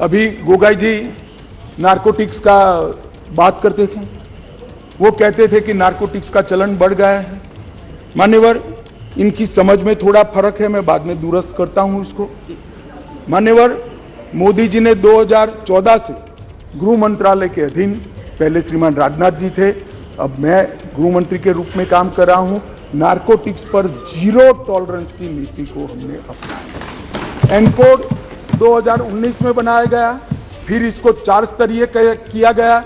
अभी गोगाई जी नारकोटिक्स का बात करते थे, वो कहते थे कि नारकोटिक्स का चलन बढ़ गया है। मान्यवर, इनकी समझ में थोड़ा फर्क है, मैं बाद में दुरुस्त करता हूं इसको। मान्यवर, मोदी जी ने 2014 से गृह मंत्रालय के अधीन, पहले श्रीमान राजनाथ जी थे, अब मैं गृह मंत्री के रूप में काम कर रहा हूं, नारकोटिक्स पर जीरो टॉलरेंस की नीति को हमने अपनाया। एनकोड 2019 में बनाया गया, फिर इसको 4 स्तरीय किया गया।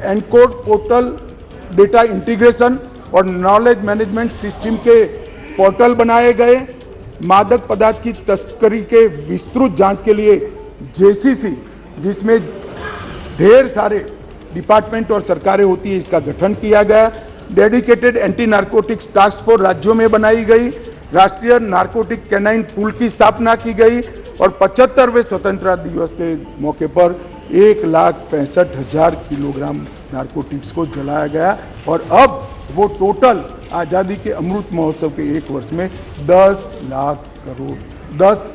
एनकोड पोर्टल डेटा इंटीग्रेशन और नॉलेज मैनेजमेंट सिस्टम के पोर्टल बनाए गए। मादक पदार्थ की तस्करी के विस्तृत जांच के लिए जेसीसी, जिसमें ढेर सारे डिपार्टमेंट और सरकारें होती है, इसका गठन किया गया। Dedicated anti narcotics task force राज्यों में बनाई गई। राष्ट्रीय नारकोटिक कैनाइन पूल की स्थापना की गई और 75वें स्वतंत्रता दिवस के मौके पर 1,65,000 किलोग्राम नारकोटिक्स को जलाया गया और अब वो टोटल आज़ादी के अमृत महोत्सव के 1 वर्ष में 10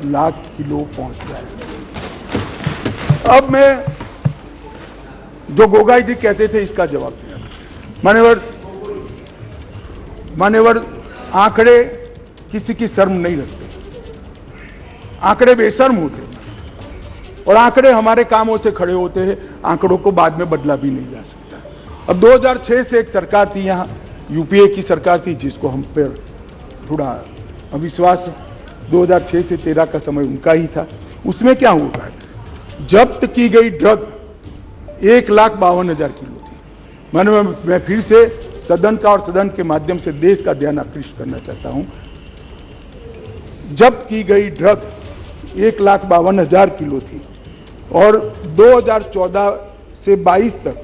लाख किलो पहुंच गया। अब मैं जो गोगाई जी कहते थे इसका जवाब दिया। मान्यवर, आंकड़े किसी की शर्म नहीं रखते, आंकड़े बेशर्म होते हैं और आंकड़े हमारे कामों से खड़े होते हैं। आंकड़ों को बाद में बदला भी नहीं जा सकता। अब 2006 से एक सरकार थी यहाँ, यूपीए की सरकार थी, जिसको हम पर थोड़ा अविश्वास है। 2006 से 13 का समय उनका ही था। उसमें क्या हुआ, जब्त की गई ड्रग 1,52,000 किलो थी। मैं फिर से सदन का और सदन के माध्यम से देश का ध्यान आकृष्ट करना चाहता हूं। जब्त की गई ड्रग 1,52,000 किलो थी और 2014 से 22 तक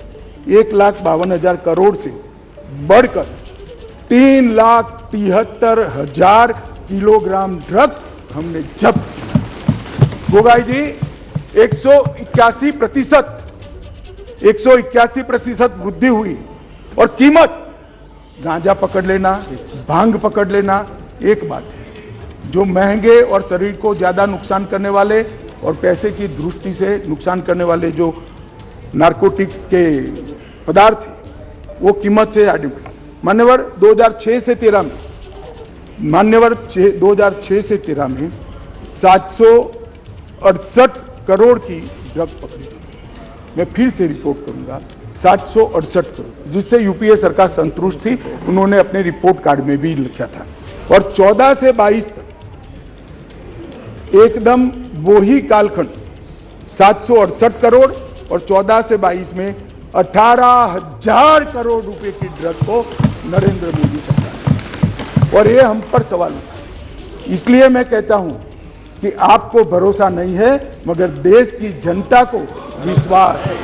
1,52,000 करोड़ से बढ़कर 3,73,000 किलोग्राम ड्रग्स हमने जब्त किया। गोगाई जी, 181% वृद्धि हुई और कीमत, गांजा पकड़ लेना, भांग पकड़ लेना एक बात है, जो महंगे और शरीर को ज्यादा नुकसान करने वाले और पैसे की दृष्टि से नुकसान करने वाले जो नारकोटिक्स के पदार्थ हैं, वो कीमत से आडिट। मान्यवर 2006 से 13 में 768 करोड़ की ड्रग पकड़ी। मैं फिर से रिपोर्ट करूंगा, 768 करोड़, जिससे यूपीए सरकार संतुष्ट थी। उन्होंने अपने रिपोर्ट कार्ड में भी लिखा था। और 14 से 22 तक एकदम वो ही कालखंड 768 करोड़ और 14 से 22 में 18,000 करोड़ रुपए की ड्रग को नरेंद्र मोदी सरकार ने, और ये हम पर सवाल उठा। इसलिए मैं कहता हूं कि आपको भरोसा नहीं है, मगर देश की जनता को विश्वास है।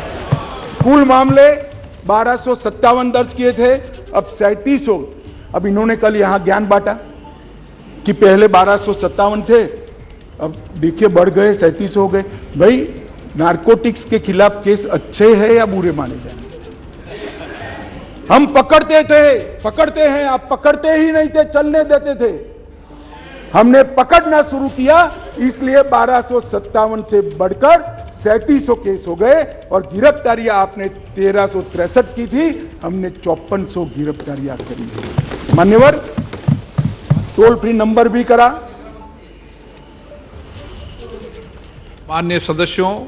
कुल मामले 1257 दर्ज किए थे, अब 3700। अब इन्होंने कल यहां ज्ञान बांटा कि पहले 1257 थे, अब देखिए बढ़ गए, 37 हो गए। भाई, नारकोटिक्स के खिलाफ केस अच्छे हैं या बुरे माने जाए? हम पकड़ते हैं, आप पकड़ते ही नहीं थे, चलने देते थे। हमने पकड़ना शुरू किया, इसलिए 1257 से बढ़कर 3700 केस हो गए और गिरफ्तारियां आपने 1363 की थी, हमने 5400 गिरफ्तारियां करी। मान्यवर, टोल फ्री नंबर भी करा। माननीय सदस्यों,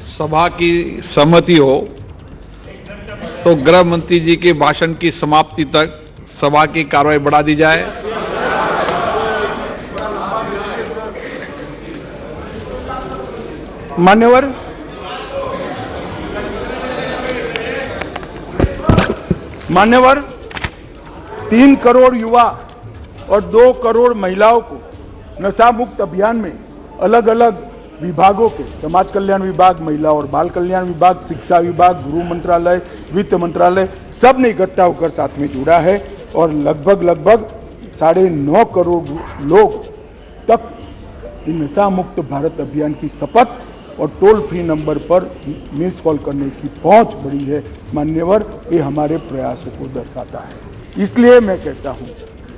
सभा की सहमति हो तो गृह मंत्री जी के भाषण की समाप्ति तक सभा की कार्रवाई बढ़ा दी जाए। मान्यवर, 3 करोड़ युवा और 2 करोड़ महिलाओं को नशा मुक्त अभियान में अलग अलग विभागों के, समाज कल्याण विभाग, महिला और बाल कल्याण विभाग, शिक्षा विभाग, गृह मंत्रालय, वित्त मंत्रालय, सब ने इकट्ठा होकर साथ में जुड़ा है और लगभग 9.5 करोड़ लोग तक नशा मुक्त भारत अभियान की शपथ और टोल फ्री नंबर पर मिस कॉल करने की पहुंच बढ़ी है। मान्यवर, ये हमारे प्रयासों को दर्शाता है। इसलिए मैं कहता हूं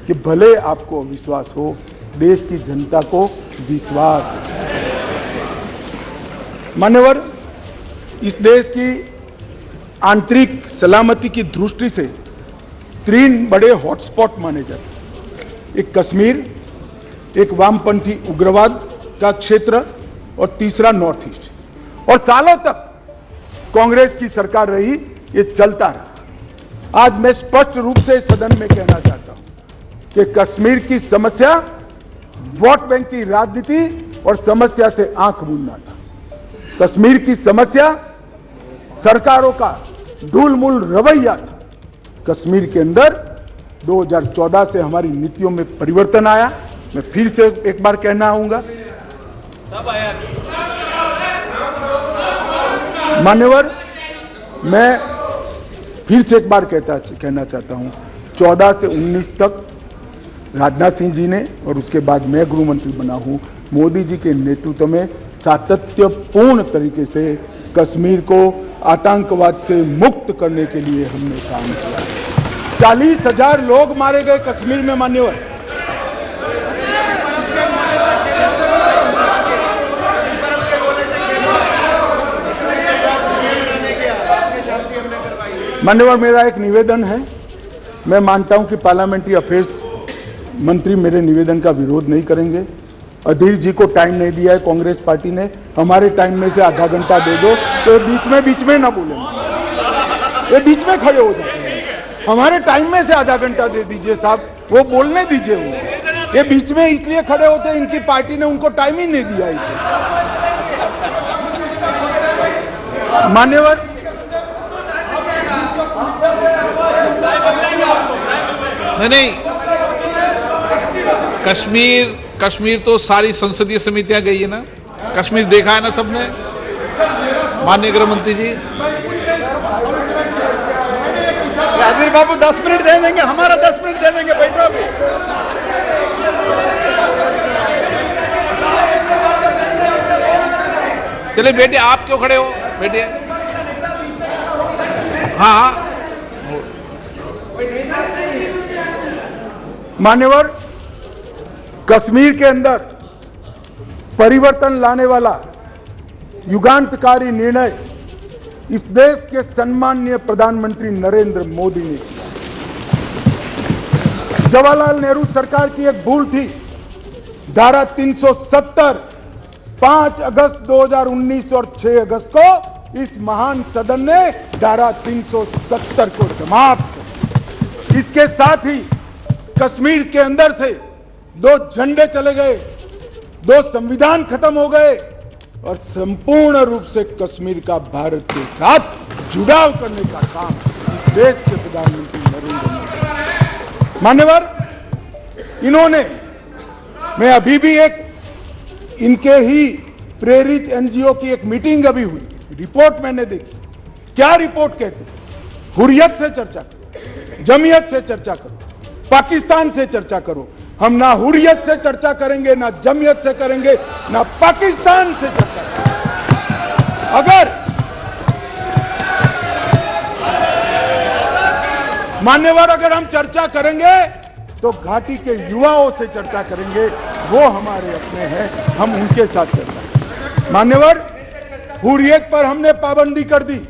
कि भले आपको विश्वास हो, देश की जनता को विश्वास है। मान्यवर, इस देश की आंतरिक सलामती की दृष्टि से 3 बड़े हॉटस्पॉट माने जाते हैं। एक कश्मीर, एक वामपंथी उग्रवाद का क्षेत्र और तीसरा नॉर्थ ईस्ट। और सालों तक कांग्रेस की सरकार रही, ये चलता रहा। आज मैं स्पष्ट रूप से सदन में कहना चाहता हूं कि कश्मीर की समस्या वोट बैंक की राजनीति और समस्या से आंख मूंदना था। कश्मीर की समस्या सरकारों का ढूलमूल रवैया था। कश्मीर के अंदर 2014 से हमारी नीतियों में परिवर्तन आया। मैं फिर से एक बार कहना आऊंगा, मान्यवर, मैं फिर से एक बार कहना चाहता हूं, 14 से 19 तक राजनाथ सिंह जी ने और उसके बाद मैं गृह मंत्री बना हूं, मोदी जी के नेतृत्व में सातत्यपूर्ण तरीके से कश्मीर को आतंकवाद से मुक्त करने के लिए हमने काम किया। 40,000 लोग मारे गए कश्मीर में मान्यवर। मान्यवर, मेरा एक निवेदन है। मैं मानता हूं कि पार्लियामेंट्री अफेयर्स मंत्री मेरे निवेदन का विरोध नहीं करेंगे। अधीर जी को टाइम नहीं दिया है कांग्रेस पार्टी ने, हमारे टाइम में से आधा घंटा दे दो तो बीच में ना बोलेंगे, ये बीच में खड़े हो जाते हैं। हमारे टाइम में से आधा घंटा दे दीजिए साहब, वो बोलने दीजिए। वो ये बीच में इसलिए खड़े होते हैं, इनकी पार्टी ने उनको टाइम ही नहीं दिया इसे। मान्यवर, नहीं, कश्मीर तो सारी संसदीय समितियां गई है ना, कश्मीर देखा है ना सबने, माननीय गृह मंत्री जी। राजीव बाबू 10 मिनट दे देंगे, हमारा 10 मिनट दे देंगे, बैठो अभी। चलिए बेटे, आप क्यों खड़े हो, बैठिए। हाँ, मान्यवर, कश्मीर के अंदर परिवर्तन लाने वाला युगांतकारी निर्णय इस देश के सम्माननीय प्रधानमंत्री नरेंद्र मोदी ने किया। जवाहरलाल नेहरू सरकार की एक भूल थी। धारा 370 5 अगस्त 2019 और 6 अगस्त को इस महान सदन ने धारा 370 को समाप्त किया। इसके साथ ही कश्मीर के अंदर से 2 झंडे चले गए, 2 संविधान खत्म हो गए और संपूर्ण रूप से कश्मीर का भारत के साथ जुड़ाव करने का काम इस देश के प्रधानमंत्री नरेंद्र मोदी। मान्यवर, इन्होंने, मैं अभी भी एक इनके ही प्रेरित एनजीओ की एक मीटिंग अभी हुई, रिपोर्ट मैंने देखी। क्या रिपोर्ट कहते हैं? हुर्रियत से चर्चा करो, जमीयत से चर्चा करो, पाकिस्तान से चर्चा करो। हम ना हुर्रियत से चर्चा करेंगे, ना जमीयत से करेंगे, ना पाकिस्तान से चर्चा करेंगे। अगर मान्यवर, अगर हम चर्चा करेंगे तो घाटी के युवाओं से चर्चा करेंगे, वो हमारे अपने हैं, हम उनके साथ चर्चा करेंगे। मान्यवर, हुर्रियत पर हमने पाबंदी कर दी,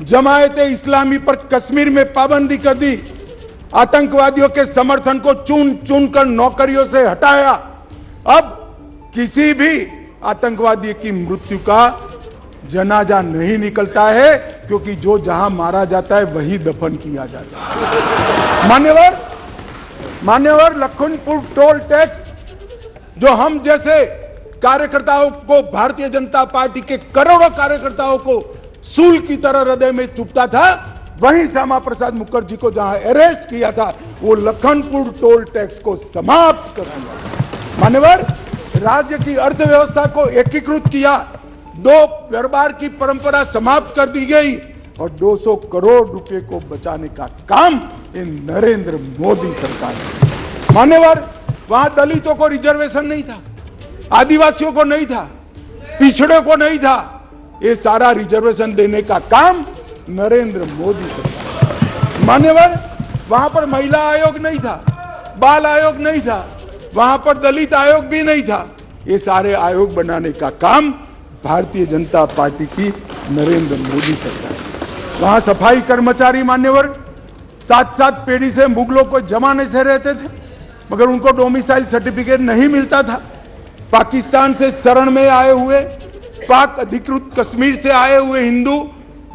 जमायत इस्लामी पर कश्मीर में पाबंदी कर दी, आतंकवादियों के समर्थन को चुन चुन कर नौकरियों से हटाया। अब किसी भी आतंकवादी की मृत्यु का जनाजा नहीं निकलता है, क्योंकि जो जहां मारा जाता है वही दफन किया जाता है। मान्यवर, लखनपुर टोल टैक्स जो हम जैसे कार्यकर्ताओं को, भारतीय जनता पार्टी के करोड़ों कार्यकर्ताओं को सूल की तरह हृदय में चुभता था, वहीं श्यामा प्रसाद मुखर्जी को जहां अरेस्ट किया था, वो लखनपुर टोल टैक्स को समाप्त कर दिया। मान्यवर, राज्य की अर्थव्यवस्था को एकीकृत किया, 2 दरबार की परंपरा समाप्त कर दी गई और 200 करोड़ रुपए को बचाने का काम इन नरेंद्र मोदी सरकार ने। मान्यवर, वहां दलितों को रिजर्वेशन नहीं था, आदिवासियों को नहीं था, पिछड़े को नहीं था। ये सारा रिजर्वेशन देने का काम नरेंद्र मोदी सरकार। मान्यवर, वहां पर महिला आयोग नहीं था, बाल आयोग नहीं था, वहां पर दलित आयोग भी नहीं था। ये सारे आयोग बनाने का काम भारतीय जनता पार्टी की नरेंद्र मोदी सरकार। वहां सफाई कर्मचारी मान्यवर 7-7 पीढ़ी से मुगलों को जमाने से रहते थे, मगर उनको डोमिसाइल सर्टिफिकेट नहीं मिलता था। पाकिस्तान से शरण में आए हुए, पाक अधिकृत कश्मीर से आए हुए हिंदू,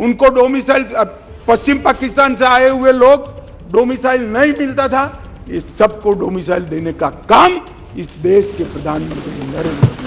उनको डोमिसाइल, पश्चिम पाकिस्तान से आए हुए लोग, डोमिसाइल नहीं मिलता था। ये सबको डोमिसाइल देने का काम इस देश के प्रधानमंत्री नरेंद्र